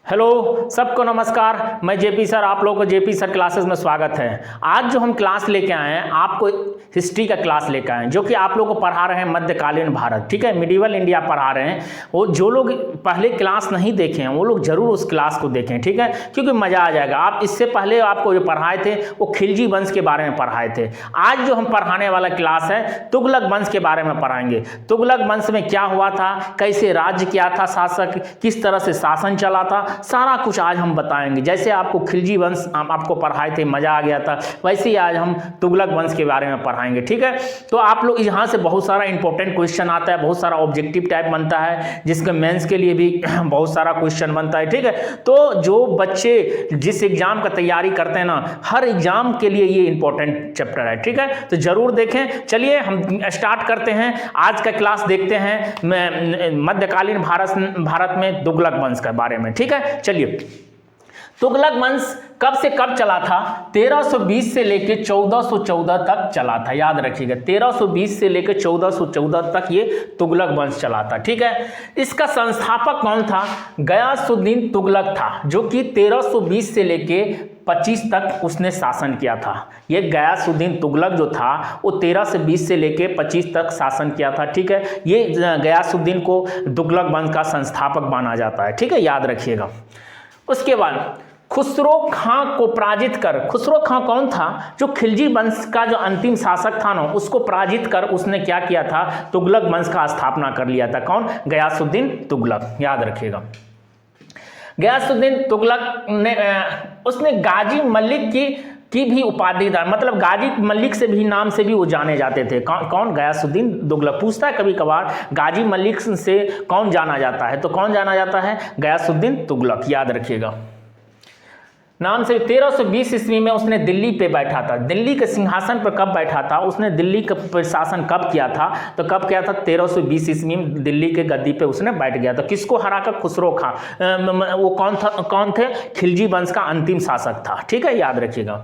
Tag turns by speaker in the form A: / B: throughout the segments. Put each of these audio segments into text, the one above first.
A: Hello सबको नमस्कार। मैं जेपी सर, आप लोगों को जेपी सर क्लासेस में स्वागत है। आज जो हम क्लास लेके आए हैं, आपको हिस्ट्री का क्लास लेके आए हैं, जो कि आप लोगों को पढ़ा रहे हैं मध्यकालीन भारत, ठीक है, मिडिवल इंडिया पढ़ा रहे हैं। वो जो लोग पहले क्लास नहीं देखे हैं वो लोग जरूर उस क्लास को देखें, ठीक है, क्योंकि मज़ा आ जाएगा। आप इससे पहले आपको जो पढ़ाए थे वो खिलजी वंश के बारे में पढ़ाए थे। आज जो हम पढ़ाने वाला क्लास है तुगलक वंश के बारे में पढ़ाएंगे। तुगलक वंश में क्या हुआ था, कैसे राज्य किया था शासक, किस तरह से शासन चला था, सारा कुछ आज हम बताएंगे। जैसे आपको खिलजी वंश आपको पढ़ाए थे, मजा आ गया था, वैसे ही आज हम तुगलक वंश के बारे में पढ़ाएंगे, ठीक है। तो आप लोग यहाँ से बहुत सारा इंपॉर्टेंट क्वेश्चन आता है, बहुत सारा ऑब्जेक्टिव टाइप बनता है, जिसके मेंस के लिए भी बहुत सारा क्वेश्चन बनता है, ठीक है। तो जो बच्चे जिस एग्जाम का तैयारी करते हैं ना, हर एग्जाम के लिए ये इंपॉर्टेंट चैप्टर है, ठीक है, तो जरूर देखें। चलिए हम स्टार्ट करते हैं आज का क्लास, देखते हैं मध्यकालीन भारत में तुगलक वंश के बारे में, ठीक है। चलिए, तुगलक वंश कब से कब चला था? 1320 से लेकर 1414 तक चला था, याद रखिएगा। 1320 से लेकर 1414 तक ये तुगलक वंश चला था, ठीक है। इसका संस्थापक कौन था? गयासुद्दीन तुगलक था, जो कि 1320 से लेकर 25 तक उसने शासन किया था। ये गयासुद्दीन तुगलक जो था वो 13 से 20 से लेकर 25 तक शासन किया था, ठीक है। ये गयासुद्दीन को तुगलक वंश का संस्थापक माना जाता है, ठीक है, याद रखिएगा। उसके बाद खुसरो खां को पराजित कर, खुसरो खां कौन था? जो खिलजी वंश का जो अंतिम शासक था ना, उसको पराजित कर उसने क्या किया था? तुगलक वंश का स्थापना कर लिया था। कौन? गयासुद्दीन तुगलक, याद रखिएगा। गयासुद्दीन तुगलक ने उसने गाजी मलिक की भी उपाधि था, मतलब गाजी मलिक से भी नाम से भी वो जाने जाते थे। कौन? गयासुद्दीन तुगलक। पूछता है कभी कभार गाजी मलिक से कौन जाना जाता है, तो कौन जाना जाता है? गयासुद्दीन तुगलक, याद रखिएगा। नाम से 1320 ईस्वी में उसने दिल्ली पे बैठा था। दिल्ली के सिंहासन पर कब बैठा था? उसने दिल्ली का शासन कब किया था? तो कब किया था? 1320 ईस्वी में दिल्ली के गद्दी पे उसने बैठ गया था। किसको हराकर? खुसरो खां। वो कौन थे? खिलजी वंश का अंतिम शासक था, ठीक है, याद रखिएगा।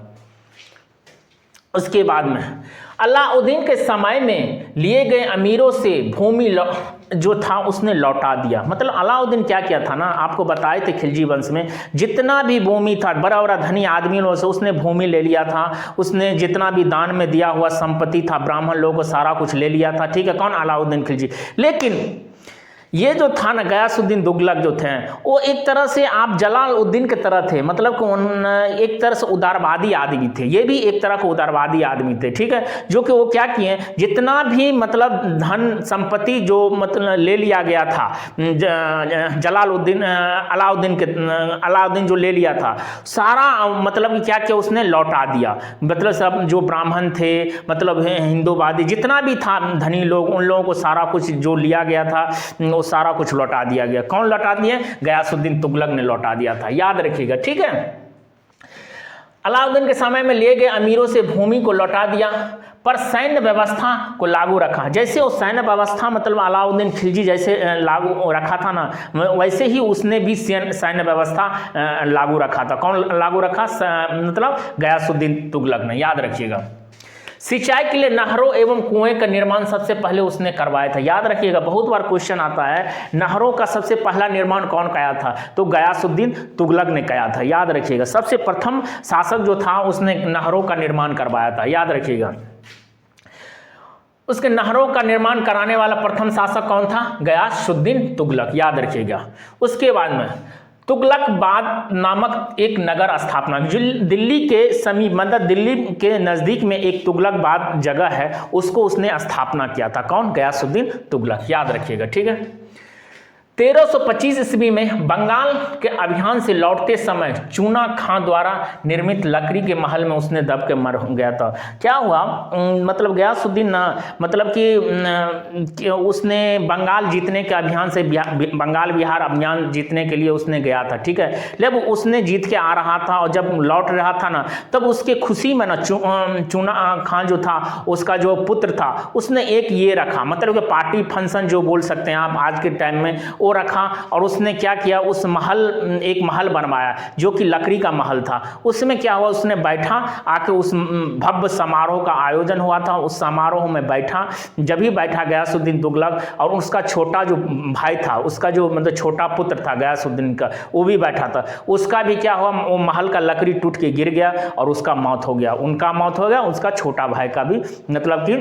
A: उसके बाद में अलाउद्दीन के समय में लिए गए अमीरों से भूमि जो था उसने लौटा दिया। मतलब अलाउद्दीन क्या किया था ना, आपको बताए थे खिलजी वंश में जितना भी भूमि था, बड़ा बड़ा धनी आदमियों से उसने भूमि ले लिया था। उसने जितना भी दान में दिया हुआ संपत्ति था, ब्राह्मण लोगों को सारा कुछ ले लिया था, ठीक है। कौन? अलाउद्दीन खिलजी। लेकिन ये जो था ना गयासुद्दीन तुगलक जो थे, वो एक तरह से आप जलालुद्दीन के तरह थे, मतलब एक तरह से उदारवादी आदमी थे। ये भी एक तरह के उदारवादी आदमी थे, ठीक है। जो कि वो क्या किए, जितना भी मतलब धन संपत्ति जो मतलब ले लिया गया था अलाउद्दीन जो ले लिया था, सारा मतलब क्या किया उसने? लौटा दिया। मतलब सब जो ब्राह्मण थे, मतलब हिंदूवादी जितना भी था धनी लोग, उन लोगों को सारा कुछ जो लिया गया था वो सारा कुछ लौटा दिया गया। कौन लौटा दिए? गयासुद्दीन तुगलक ने लौटा दिया था, याद रखिएगा, ठीक है। अलाउद्दीन के समय में लिए गए अमीरों से भूमि को लौटा दिया, पर सैन्य व्यवस्था को लागू रखा। जैसे वो सैन्य व्यवस्था मतलब अलाउद्दीन खिलजी जैसे लागू रखा था ना, वैसे ही उसने भी सैन्य व्यवस्था लागू रखा था। कौन लागू रखा? मतलब गयासुद्दीन तुगलक ने, याद रखिएगा। सिंचाई के लिए नहरों एवं कुएं का निर्माण सबसे पहले उसने करवाया था, याद रखिएगा। बहुत बार क्वेश्चन आता है नहरों का सबसे पहला निर्माण कौन किया था? तो गयासुद्दीन तुगलक ने किया था, याद रखिएगा। सबसे प्रथम शासक जो था उसने नहरों का निर्माण करवाया था, याद रखिएगा। उसके नहरों का निर्माण कराने वाला प्रथम शासक कौन था? गयासुद्दीन तुगलक, याद रखिएगा। उसके बाद में तुगलकाबाद नामक एक नगर स्थापना, जो दिल्ली के समीप मतलब दिल्ली के नज़दीक में एक तुगलकाबाद जगह है, उसको उसने स्थापना किया था। कौन? गयासुद्दीन तुगलक, याद रखिएगा, ठीक है। 1325 ईस्वी में बंगाल के अभियान से लौटते समय चूना खां द्वारा निर्मित लकड़ी के महल में उसने दब के मर गया था। क्या हुआ? मतलब गयासुद्दीन ना, मतलब कि उसने बंगाल जीतने के अभियान से बंगाल बिहार अभियान जीतने के लिए उसने गया था, ठीक है। जब उसने जीत के आ रहा था और जब लौट रहा था ना, तब उसके खुशी में ना चूना खां जो था उसका जो पुत्र था उसने एक ये रखा, मतलब कि पार्टी फंक्शन जो बोल सकते हैं आप आज के टाइम में, वो रखा और उसने क्या किया, उस महल, एक महल बनवाया जो कि लकड़ी का महल था। उसमें क्या हुआ, उसने बैठा आके, उस भव्य समारोह का आयोजन हुआ था, उस समारोह में बैठा। जब भी बैठा गयासुद्दीन तुगलक और उसका छोटा जो भाई था, उसका जो मतलब छोटा पुत्र था गयासुद्दीन का, वो भी बैठा था। उसका भी क्या हुआ, वो महल का लकड़ी टूट के गिर गया और उसका मौत हो गया। उनका मौत हो गया, उसका छोटा भाई का भी, मतलब कि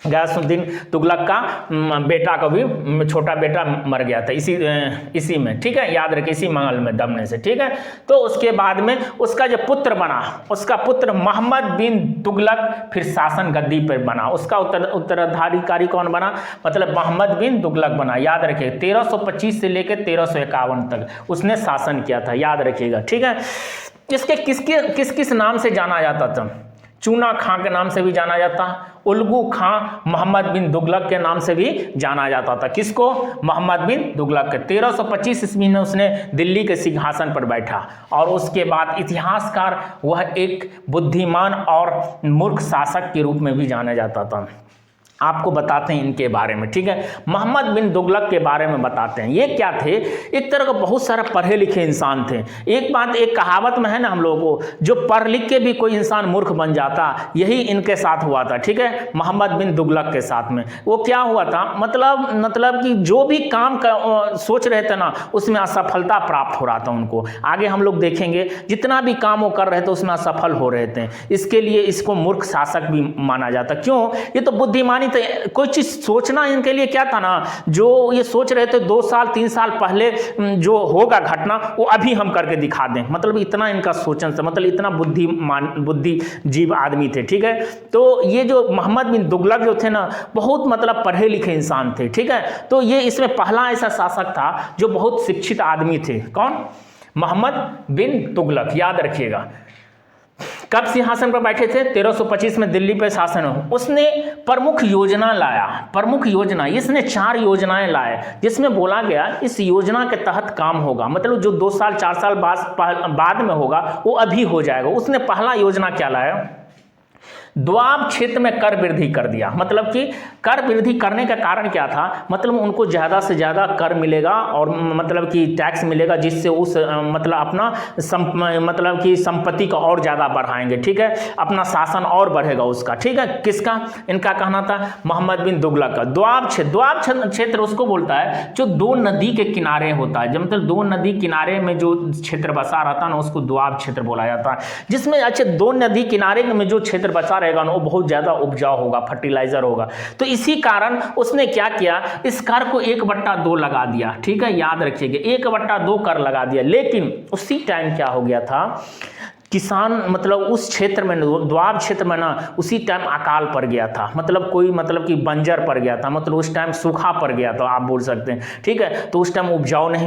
A: गयासुद्दीन तुगलक का बेटा का भी, छोटा बेटा मर गया था इसी में, ठीक है, याद रखिए, इसी महल में दबने से, ठीक है। तो उसके बाद में उसका जो पुत्र बना, उसका पुत्र मोहम्मद बिन तुगलक फिर शासन गद्दी पर बना। उसका उत्तराधिकारी कौन बना, मतलब मोहम्मद बिन तुगलक बना। याद रखिए 1325 से लेकर 1351 तक उसने शासन किया था, याद रखिएगा, ठीक है। इसके किस किस नाम से जाना जाता था, चूना खां के नाम से भी जाना जाता, उल्गू खां मोहम्मद बिन तुगलक के नाम से भी जाना जाता था। किसको, मोहम्मद बिन तुगलक के। 1325 ईस्वी में उसने दिल्ली के सिंहासन पर बैठा और उसके बाद इतिहासकार वह एक बुद्धिमान और मूर्ख शासक के रूप में भी जाना जाता था। आपको बताते हैं इनके बारे में, ठीक है। मोहम्मद बिन तुगलक के बारे में बताते हैं। ये क्या थे, एक तरह का बहुत सारा पढ़े लिखे इंसान थे। एक बात, एक कहावत में है ना हम लोगों को, जो पढ़ लिख के भी कोई इंसान मूर्ख बन जाता, यही इनके साथ हुआ था, ठीक है, मोहम्मद बिन तुगलक के साथ में। वो क्या हुआ था, मतलब कि जो भी काम सोच रहे थे ना, उसमें असफलता प्राप्त हो रहा था उनको। आगे हम लोग देखेंगे, जितना भी काम वो कर रहे थे उसमें असफल हो रहे थे। इसके लिए इसको मूर्ख शासक भी माना जाता। क्यों, ये तो बुद्धिमानी, कोई चीज सोचना इनके लिए क्या था ना, जो ये सोच रहे थे 2 साल 3 साल पहले जो होगा घटना, वो अभी हम करके दिखा दें, मतलब इतना इनका सोचन से, मतलब इतना बुद्धिजीव आदमी थे, ठीक है। तो ये जो मोहम्मद बिन तुगलक जो थे ना, बहुत मतलब पढ़े लिखे इंसान थे, ठीक है। तो ये इसमें पहला ऐसा शासक था जो बहुत शिक्षित आदमी थे। कौन, मोहम्मद बिन तुगलक, याद रखिएगा। कब सिंहासन पर बैठे थे, 1325 में दिल्ली पर शासन हो। उसने प्रमुख योजना लाया, प्रमुख योजना, इसने 4 योजनाएं लाए, जिसमें बोला गया इस योजना के तहत काम होगा, मतलब जो 2 साल 4 साल बाद में होगा वो अभी हो जाएगा। उसने पहला योजना क्या लाया, द्वाब क्षेत्र में कर वृद्धि कर दिया। मतलब कि कर वृद्धि करने का कारण क्या था, मतलब उनको ज़्यादा से ज़्यादा कर मिलेगा और मतलब कि टैक्स मिलेगा, जिससे उस मतलब अपना मतलब कि संपत्ति को और ज़्यादा बढ़ाएंगे, ठीक है, अपना शासन और बढ़ेगा उसका, ठीक है। किसका, इनका कहना था मोहम्मद बिन तुगलक का। द्वाब क्षेत्र उसको बोलता है जो 2 नदी के किनारे होता है, जब मतलब 2 नदी किनारे में जो क्षेत्र बसा रहता है ना, उसको द्वाब क्षेत्र बोला जाता है। जिसमें अच्छा 2 नदी किनारे में जो क्षेत्र बसा रहेगा ना, वो बहुत ज्यादा उपजाऊ होगा, फर्टिलाइजर होगा। तो इसी कारण उसने क्या किया, इस कर को 1/2 लगा दिया, ठीक है, याद रखिएगा 1/2 कर लगा दिया। लेकिन उसी टाइम क्या हो गया था, किसान मतलब उस क्षेत्र में, द्वाब क्षेत्र में ना, उसी टाइम अकाल पड़ गया था, मतलब कोई मतलब कि बंजर पड़ गया था, मतलब उस टाइम सूखा पड़ गया था, आप बोल सकते हैं, ठीक है। तो उस टाइम उपजाऊ नहीं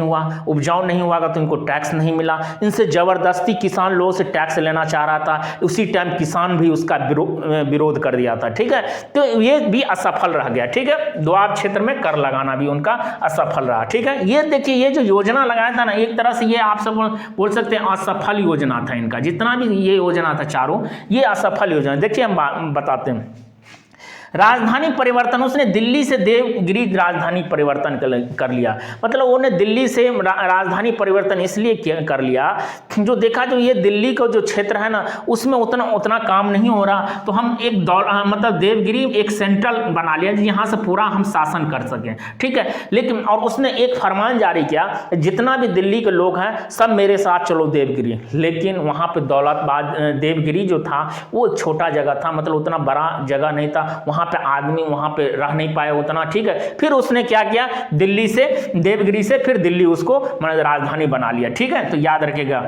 A: हुआ तो इनको टैक्स नहीं मिला। इनसे जबरदस्ती किसान लोगों से टैक्स लेना चाह रहा था, उसी टाइम किसान भी उसका विरोध कर दिया था, ठीक है। तो ये भी असफल रह गया, ठीक है, द्वाब क्षेत्र में कर लगाना भी उनका असफल रहा, ठीक है। ये देखिए, ये जो योजना लगाया था ना, एक तरह से ये आप सब बोल सकते हैं असफल योजना था इनका। जितना भी ये योजना था चारों, ये असफल योजना। देखिए हम बताते हैं, राजधानी परिवर्तन, उसने दिल्ली से देवगिरी राजधानी परिवर्तन कर लिया। मतलब उन्होंने दिल्ली से राजधानी परिवर्तन इसलिए कर लिया, जो देखा जो ये दिल्ली का जो क्षेत्र है ना, उसमें उतना काम नहीं हो रहा, तो हम एक मतलब देवगिरी एक सेंट्रल बना लिया, यहाँ से पूरा हम शासन कर सकें, ठीक है। लेकिन और उसने एक फरमान जारी किया, जितना भी दिल्ली के लोग हैं सब मेरे साथ चलो देवगिरी। लेकिन वहाँ पे दौलताबाद देवगिरी जो था वो छोटा जगह था, मतलब उतना बड़ा जगह नहीं था, वहाँ पे आदमी वहाँ पे रह नहीं पाए उतना, ठीक है। फिर उसने क्या किया, दिल्ली से, देवगिरी से फिर दिल्ली उसको मतलब राजधानी बना लिया, ठीक है। तो याद रखिएगा,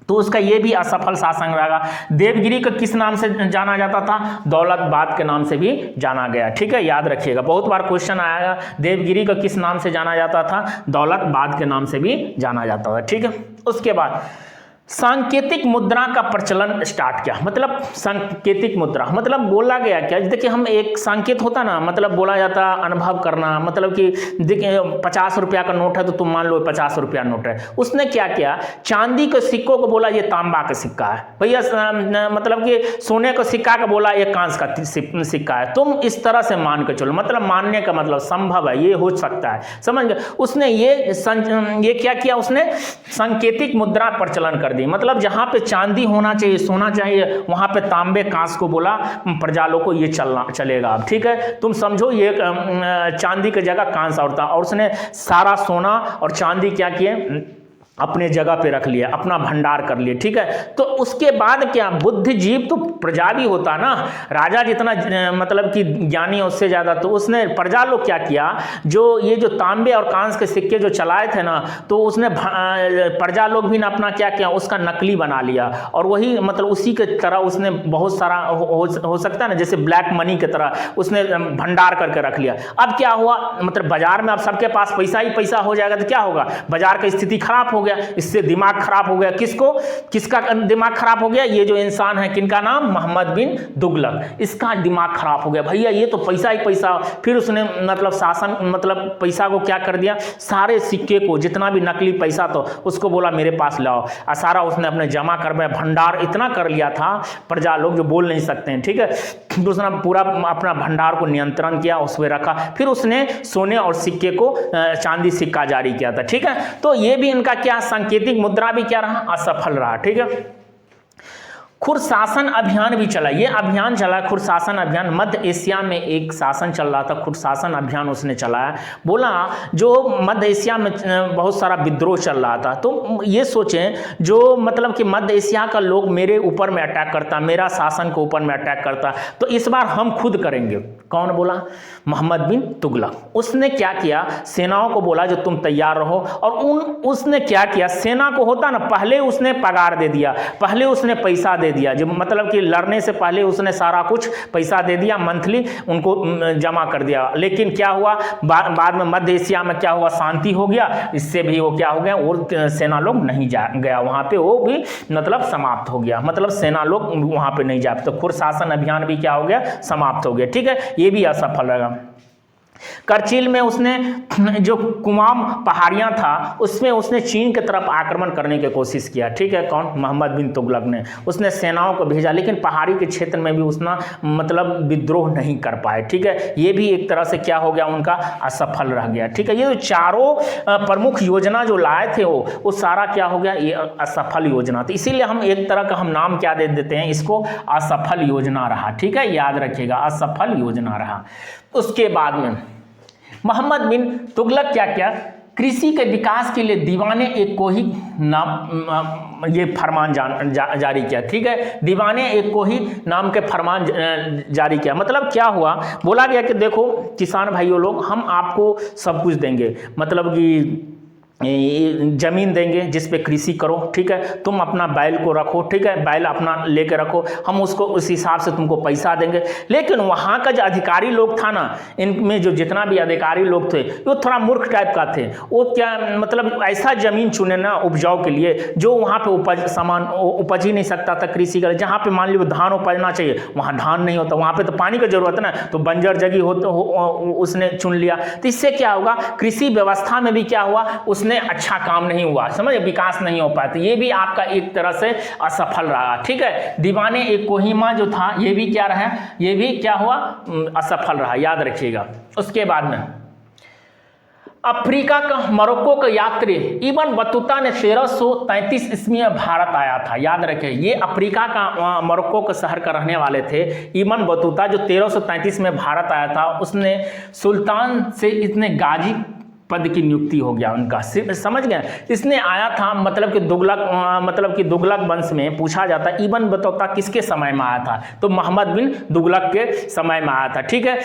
A: तो उसका ये भी असफल शासन रहेगा। देवगिरी को किस नाम से जाना जाता था, दौलताबाद के नाम से भी जाना गया, ठीक है, याद रखिएगा, बहुत बार क्वेश्चन आएगा। देवगिरी को किस नाम से जाना जाता था, दौलताबाद के नाम से भी जाना जाता था, ठीक है। उसके बाद सांकेतिक मुद्रा का प्रचलन स्टार्ट किया। मतलब सांकेतिक मुद्रा मतलब बोला गया क्या, देखिए हम एक सांकेत होता ना, मतलब बोला जाता अनुभव करना, मतलब कि देखिए 50 रुपया का नोट है तो तुम मान लो 50 रुपया नोट है। उसने क्या किया, चांदी के सिक्कों को बोला ये तांबा का सिक्का है भैया, मतलब कि सोने का सिक्का का बोला ये कांस का सिक्का है, तुम इस तरह से मान के चलो। मतलब मानने का मतलब संभव है, ये हो सकता है, समझ गए। उसने ये क्या किया, उसने सांकेतिक मुद्रा प्रचलन कर दी। मतलब जहां पे चांदी होना चाहिए, सोना चाहिए, वहां पे तांबे कांस को बोला प्रजालों को ये चलेगा अब, ठीक है। तुम समझो ये चांदी की जगह कांस और था, और उसने सारा सोना और चांदी क्या किए, अपने जगह पे रख लिया, अपना भंडार कर लिए, ठीक है। तो उसके बाद क्या, बुद्धिजीव तो प्रजा भी होता ना, राजा जितना मतलब कि ज्ञानी है उससे ज्यादा, तो उसने प्रजा लोग क्या किया, जो ये जो तांबे और कांस के सिक्के जो चलाए थे ना, तो उसने प्रजा लोग भी ना अपना क्या किया, उसका नकली बना लिया, और वही मतलब उसी के तरह उसने बहुत सारा हो सकता है ना, जैसे ब्लैक मनी की तरह उसने भंडार करके रख लिया। अब क्या हुआ, मतलब बाजार में अब सबके पास पैसा ही पैसा हो जाएगा तो क्या होगा, बाजार की स्थिति खराब हो गया, इससे दिमाग खराब हो गया। किसका दिमाग खराब हो गया, ये जो इंसान है, किनका नाम, मोहम्मद बिन तुगलक, इसका दिमाग खराब हो गया, भैया ये तो पैसा ही पैसा। फिर उसने मतलब शासन, मतलब पैसा को क्या कर दिया, सारे सिक्के को जितना भी नकली पैसा तो उसको बोला मेरे पास लाओ, और सारा उसने अपने जमा कर भंडार इतना कर लिया था, प्रजा लोग जो बोल नहीं सकते हैं, ठीक है। दूसरा पूरा अपना भंडार को नियंत्रण किया, उसमें रखा, फिर उसने सोने और सिक्के को चांदी सिक्का जारी किया था, ठीक है। तो ये भी इनका क्या, सांकेतिक मुद्रा भी क्या रहा, असफल रहा, ठीक है। खुरशासन अभियान भी चला, ये अभियान चला खुरशासन अभियान, मध्य एशिया में एक शासन चल रहा था, खुरशासन अभियान उसने चलाया। बोला जो मध्य एशिया में बहुत सारा विद्रोह चल रहा था, तो ये सोचें जो मतलब कि मध्य एशिया का लोग मेरे ऊपर में अटैक करता, मेरा शासन के ऊपर में अटैक करता, तो इस बार हम खुद करेंगे। कौन बोला, मोहम्मद बिन तुगलक। उसने क्या किया, सेनाओं को बोला जो तुम तैयार रहो, और उसने क्या किया, सेना को होता ना, पहले उसने पगार दे दिया, पहले उसने पैसा दे दिया, जो मतलब कि लड़ने से पहले उसने सारा कुछ पैसा दे दिया, मंथली उनको जमा कर दिया। लेकिन क्या हुआ, बाद में मध्य एशिया में क्या हुआ, शांति हो गया, इससे भी वो क्या हो गया, और सेना लोग नहीं जा गया वहां पे, वो भी मतलब समाप्त हो गया, मतलब सेना लोग वहां पे नहीं जा, तो खुरशासन अभियान भी क्या हो गया, समाप्त हो गया, ठीक है। ये भी असफल रहा। करचिल में उसने जो कुमाम पहाड़ियां था उसमें उसने चीन की तरफ आक्रमण करने की कोशिश किया, ठीक है। कौन, मोहम्मद बिन तुगलक ने, उसने सेनाओं को भेजा, लेकिन पहाड़ी के क्षेत्र में भी उसने मतलब विद्रोह नहीं कर पाए, ठीक है। ये भी एक तरह से क्या हो गया, उनका असफल रह गया, ठीक है। ये जो चारों प्रमुख योजना जो लाए थे वो सारा क्या हो गया, ये असफल योजना थी, इसीलिए हम एक तरह का हम नाम क्या दे देते हैं इसको, असफल योजना रहा, ठीक है, याद रखिएगा, असफल योजना रहा। उसके बाद में मोहम्मद बिन तुगलक क्या किया, कृषि के विकास के लिए दीवाने एक को ही नाम ये फरमान जारी किया, ठीक है। दीवाने एक को ही नाम के फरमान जारी किया। मतलब क्या हुआ, बोला गया कि देखो किसान भाइयों लोग, हम आपको सब कुछ देंगे, मतलब कि जमीन देंगे जिस पे कृषि करो, ठीक है। तुम अपना बैल को रखो, ठीक है, बैल अपना लेके रखो, हम उसको उस हिसाब से तुमको पैसा देंगे। लेकिन वहाँ का जो अधिकारी लोग था ना, इनमें जो जितना भी अधिकारी लोग थे वो थोड़ा मूर्ख टाइप का थे। वो क्या मतलब ऐसा जमीन चुने ना उपजाऊ के लिए जो वहाँ पे उपज ही नहीं सकता था कृषि का। जहाँ पे मान लो धान उपजना चाहिए वहाँ धान नहीं होता, वहाँ पे तो पानी की जरूरत है ना, तो बंजर जगह उसने चुन लिया। तो इससे क्या होगा, कृषि व्यवस्था में भी क्या हुआ, उसने अच्छा काम नहीं हुआ, समझ, विकास नहीं हो पाया। ये भी आपका एक तरह से असफल रहा, ठीक है। दीवाने एक कोहिमा जो था ये भी क्या रहा, ये भी क्या हुआ, असफल रहा, याद रखिएगा। उसके बाद में अफ्रीका का मोरक्को का यात्री इब्न बतूता ने 1333 ईस्वी में भारत आया था, याद रखें। ये अफ्रीका का मोरक्को के शहर का रहने वाले थे इब्न बतूता, जो 1333 में भारत आया था। उसने सुल्तान से इतने गाजी पद की नियुक्ति हो गया उनका, समझ गए। इसने आया था मतलब कि तुगलक वंश में पूछा जाता है इब्न बतूता किसके समय में आया था, तो मोहम्मद बिन तुगलक के समय में आया था, ठीक है।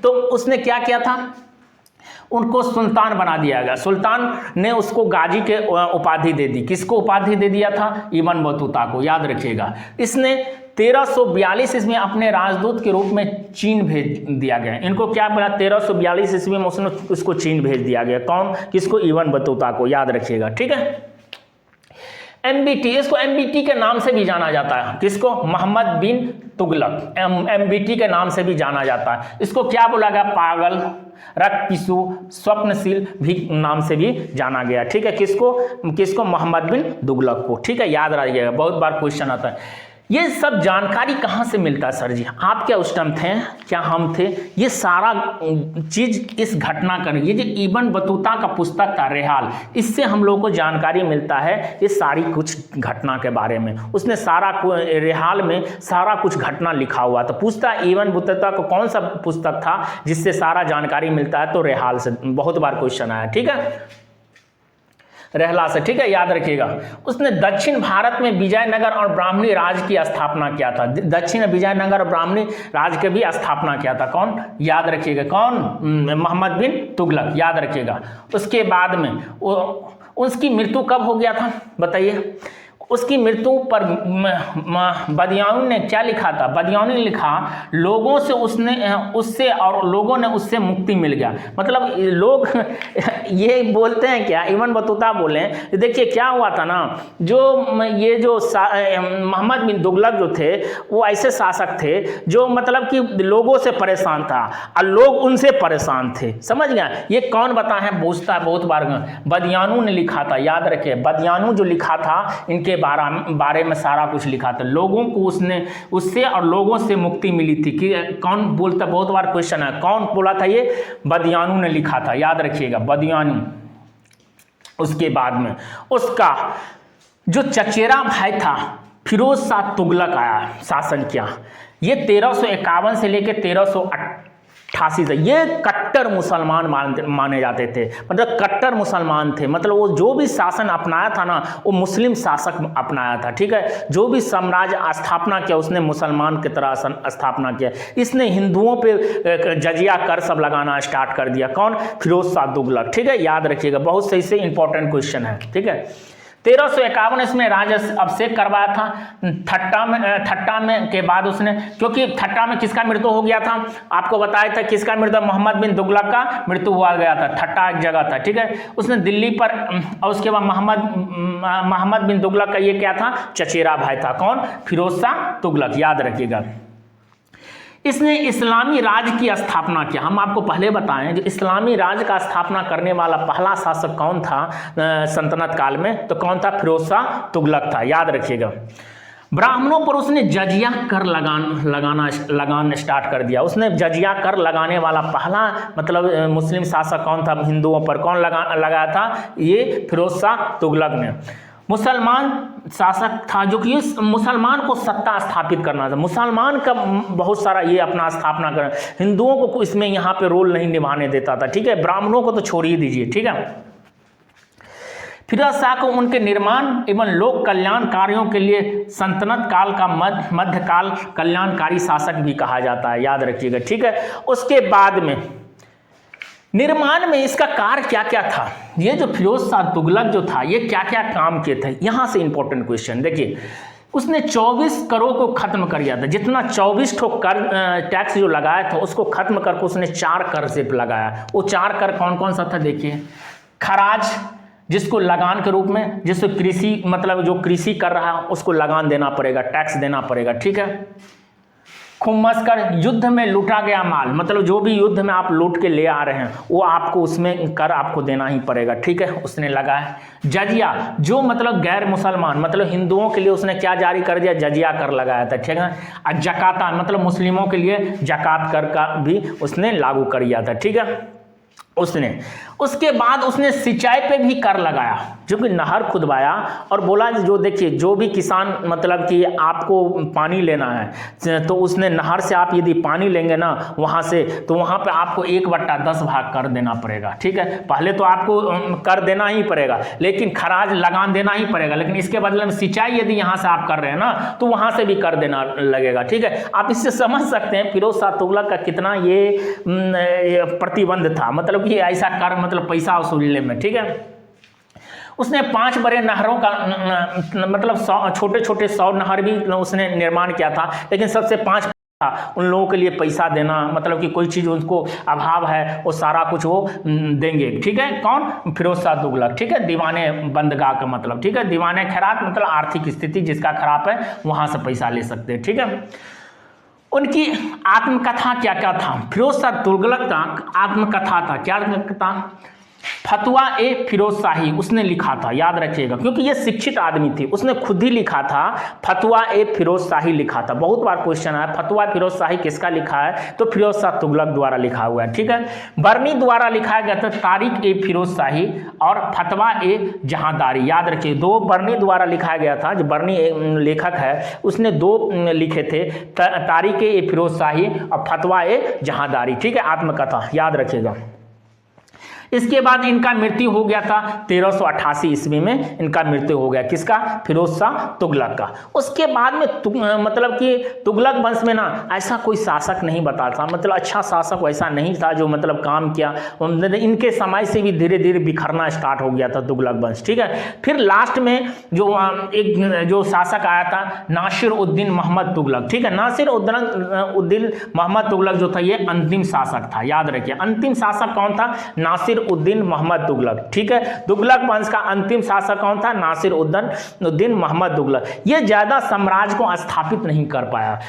A: तो उसने क्या किया था, उनको सुल्तान बना दिया गया। सुल्तान ने उसको गाजी के उपाधि दे दी। किसको उपाधि दे दिया था, इब्न बतूता को, याद रखिएगा। इसने 1342 ईस्वी में अपने राजदूत के रूप में चीन भेज दिया गया। इनको क्या बोला, 1342 ईस्वी में उसने उसको चीन भेज दिया गया। कौन, किसको, इब्न बतूता को, याद रखिएगा, ठीक है। MBT, इसको MBT के नाम से भी जाना जाता है। किसको? मोहम्मद बिन तुगलक, MBT के नाम से भी जाना जाता है। इसको क्या बोला गया? पागल, रक्तपिशु, स्वप्नशील भी नाम से भी जाना गया। ठीक है, किसको? मोहम्मद बिन तुगलक को। ठीक है, याद रखिएगा, बहुत बार क्वेश्चन आता है। ये सब जानकारी कहाँ से मिलता है सर जी? आप क्या उस टाइम थे? क्या हम थे? ये सारा चीज इस घटना का, ये जो इब्न बतूता का पुस्तक था रेहाल, इससे हम लोगों को जानकारी मिलता है ये सारी कुछ घटना के बारे में। उसने सारा रेहाल में सारा कुछ घटना लिखा हुआ था। पूछता इब्न बतूता को कौन सा पुस्तक था जिससे सारा जानकारी मिलता है, तो रेहाल से। बहुत बार क्वेश्चन आया। ठीक है, रेहला से। ठीक है, याद रखिएगा। उसने दक्षिण भारत में विजयनगर और ब्राह्मणी राज की स्थापना किया था। दक्षिण विजयनगर और ब्राह्मणी राज के भी स्थापना किया था। कौन? याद रखिएगा, कौन? मोहम्मद बिन तुगलक, याद रखिएगा। उसके बाद में उसकी मृत्यु कब हो गया था बताइए? उसकी मृत्यु पर बदियानी ने क्या लिखा था? बदियानी ने लिखा, लोगों से लोगों ने उससे मुक्ति मिल गया। मतलब लोग ये बोलते हैं क्या, इब्न बतूता बोले, देखिए क्या हुआ था ना, जो मोहम्मद बिन तुगलक जो थे वो ऐसे शासक थे जो मतलब कि लोगों से परेशान था और लोग उनसे परेशान थे। समझ गया? ये कौन बता है? पूछता है बहुत बार। बदियानू ने लिखा था, याद रखिए। बदियानू जो लिखा था, इनके बारे में सारा कुछ लिखा था। लोगों को उससे और लोगों से मुक्ति मिली थी। कि कौन बोलता? बहुत बार क्वेश्चन है, कौन बोला था? ये बदियानू ने लिखा था, याद रखिएगा, बदियानू। उसके बाद में उसका जो चचेरा भाई था फिरोज शाह तुगलक आया, शासन किया। ये 1351 से लेकर 1388 से। ये कट्टर मुसलमान माने जाते थे, मतलब कट्टर मुसलमान थे। मतलब वो जो भी शासन अपनाया था ना, वो मुस्लिम शासक अपनाया था। ठीक है, जो भी साम्राज्य स्थापना किया उसने मुसलमान की तरह स्थापना किया। इसने हिंदुओं पे जजिया कर सब लगाना स्टार्ट कर दिया। कौन? फिरोज शाह तुगलक। ठीक है, याद रखिएगा, बहुत सही से इंपॉर्टेंट क्वेश्चन है। ठीक है, 1351 इसमें राज अभिषेक करवाया था। ठट्टा में के बाद उसने, क्योंकि ठट्टा में किसका मृत्यु हो गया था? आपको बताया था किसका मृत्यु? मोहम्मद बिन तुगलक का मृत्यु हुआ गया था। ठट्टा एक जगह था। ठीक है, उसने दिल्ली पर, और उसके बाद मोहम्मद बिन तुगलक का ये क्या था? चचेरा भाई था। कौन? फिरोज शाह तुगलक, याद रखिएगा। इसने इस्लामी राज की स्थापना किया। हम आपको पहले बताएं जो इस्लामी राज का स्थापना करने वाला पहला शासक कौन था सल्तनत काल में? तो कौन था? फिरोज शाह तुगलक था, याद रखिएगा। ब्राह्मणों पर उसने जजिया कर लगाना स्टार्ट कर दिया। उसने जजिया कर लगाने वाला पहला मतलब मुस्लिम शासक कौन था? हिंदुओं पर कौन लगाया था? ये फिरोज शाह तुगलक ने। मुसलमान शासक था जो कि मुसलमान को सत्ता स्थापित करना था। मुसलमान का बहुत सारा ये अपना स्थापना कर, हिंदुओं को इसमें यहाँ पे रोल नहीं निभाने देता था। ठीक है, ब्राह्मणों को तो छोड़ ही दीजिए। ठीक है, फिरोज शाह को उनके निर्माण एवं लोक कल्याण कार्यों के लिए सल्तनत काल का मध्यकाल कल्याणकारी शासक भी कहा जाता है, याद रखिएगा। ठीक है, उसके बाद में निर्माण में इसका कार्य क्या क्या था? ये जो फिरोज शाह तुगलक जो था, ये क्या क्या काम किए थे? यहां से इंपॉर्टेंट क्वेश्चन देखिए। उसने 24 करों को खत्म कर दिया था। जितना 24 ठो कर टैक्स जो लगाया था उसको खत्म करके उसने 4 कर से लगाया। वो 4 कर कौन कौन सा था? देखिए, खराज, जिसको लगान के रूप में, जिसको कृषि मतलब जो कृषि कर रहा है उसको लगान देना पड़ेगा, टैक्स देना पड़ेगा। ठीक है, खुम्मस कर, युद्ध में लूटा गया माल, मतलब जो भी युद्ध में आप लूट के ले आ रहे हैं वो आपको उसमें कर आपको देना ही पड़ेगा। ठीक है, उसने लगाया। जजिया, जो मतलब गैर मुसलमान मतलब हिंदुओं के लिए उसने क्या जारी कर दिया? जजिया कर लगाया था। ठीक है, और जकाता मतलब मुस्लिमों के लिए जकात कर का भी उसने लागू कर दिया था। ठीक है, उसके बाद उसने सिंचाई पे भी कर लगाया, जो कि नहर खुदवाया और बोला जो देखिए जो भी किसान मतलब कि आपको पानी लेना है तो उसने नहर से आप यदि पानी लेंगे ना वहाँ से, तो वहाँ पे आपको 1/10 भाग कर देना पड़ेगा। ठीक है, पहले तो आपको कर देना ही पड़ेगा, लेकिन खराज लगान देना ही पड़ेगा, लेकिन इसके बदले में सिंचाई यदि यहाँ से आप कर रहे हैं ना तो वहाँ से भी कर देना लगेगा। ठीक है, आप इससे समझ सकते हैं फिरोज शाह तुगलक का कितना ये प्रतिबंध था, मतलब कि ऐसा कर मतलब पैसा वसूलने में। ठीक है, उसने 5 बड़े नहरों का मतलब छोटे छोटे 100 नहर भी उसने निर्माण किया था, लेकिन सबसे 5 उन लोगों के लिए पैसा देना, मतलब कि कोई चीज़ उनको अभाव है वो सारा कुछ वो देंगे, ठीक है। कौन? फिरोज शाह तुगलक, ठीक है। दीवाने बंदगाह का मतलब, ठीक है। दीवाने खैरात मतलब आर्थिक स्थिति जिसका खराब है वहां से पैसा ले सकते हैं, ठीक है। उनकी आत्मकथा क्या क्या था? फिरोज शाह तुगलक का आत्मकथा था, क्या था? फतवा ए फिरोज शाही उसने लिखा था, याद रखिएगा, क्योंकि ये शिक्षित आदमी थी, उसने खुद ही लिखा था। फतवा ए फिरोज शाही लिखा था, बहुत बार क्वेश्चन है फतवा फिरोज शाही किसका लिखा है, तो फिरोज शाह तुगलक द्वारा लिखा हुआ है, ठीक है। बर्नी द्वारा लिखाया गया था तारिक ए फिरोज शाही और फतवा ए जहांदारी, याद रखिए, दो बर्नी द्वारा लिखाया गया था। जो बर्नी लेखक है उसने दो लिखे थे, तारिक ए फिरोज शाही और फतवा ए जहांदारी, ठीक है, आत्मकथा, याद रखिएगा। इसके बाद इनका मृत्यु हो गया था 1388 ईस्वी में, इनका मृत्यु हो गया, किसका? फिरोज शाह तुगलक का। उसके बाद में मतलब कि तुगलक वंश में ना ऐसा कोई शासक नहीं बता था, मतलब अच्छा शासक वैसा नहीं था जो मतलब काम किया। इनके समय से भी धीरे धीरे बिखरना स्टार्ट हो गया था तुगलक वंश, ठीक है। फिर लास्ट में जो एक जो शासक आया था नासिर उद्दीन मोहम्मद तुगलक, ठीक है। नासिर उद्दीन मोहम्मद तुगलक जो था ये अंतिम शासक था, याद रखिए। अंतिम शासक कौन था? नासिर उद्दीन मोहम्मद तुगलक, ठीक है। तुगलक वंश का अंतिम शासक कौन था? नासिर उद्दीन मोहम्मद तुगलक। ये ज्यादा साम्राज्य को स्थापित नहीं कर पाया,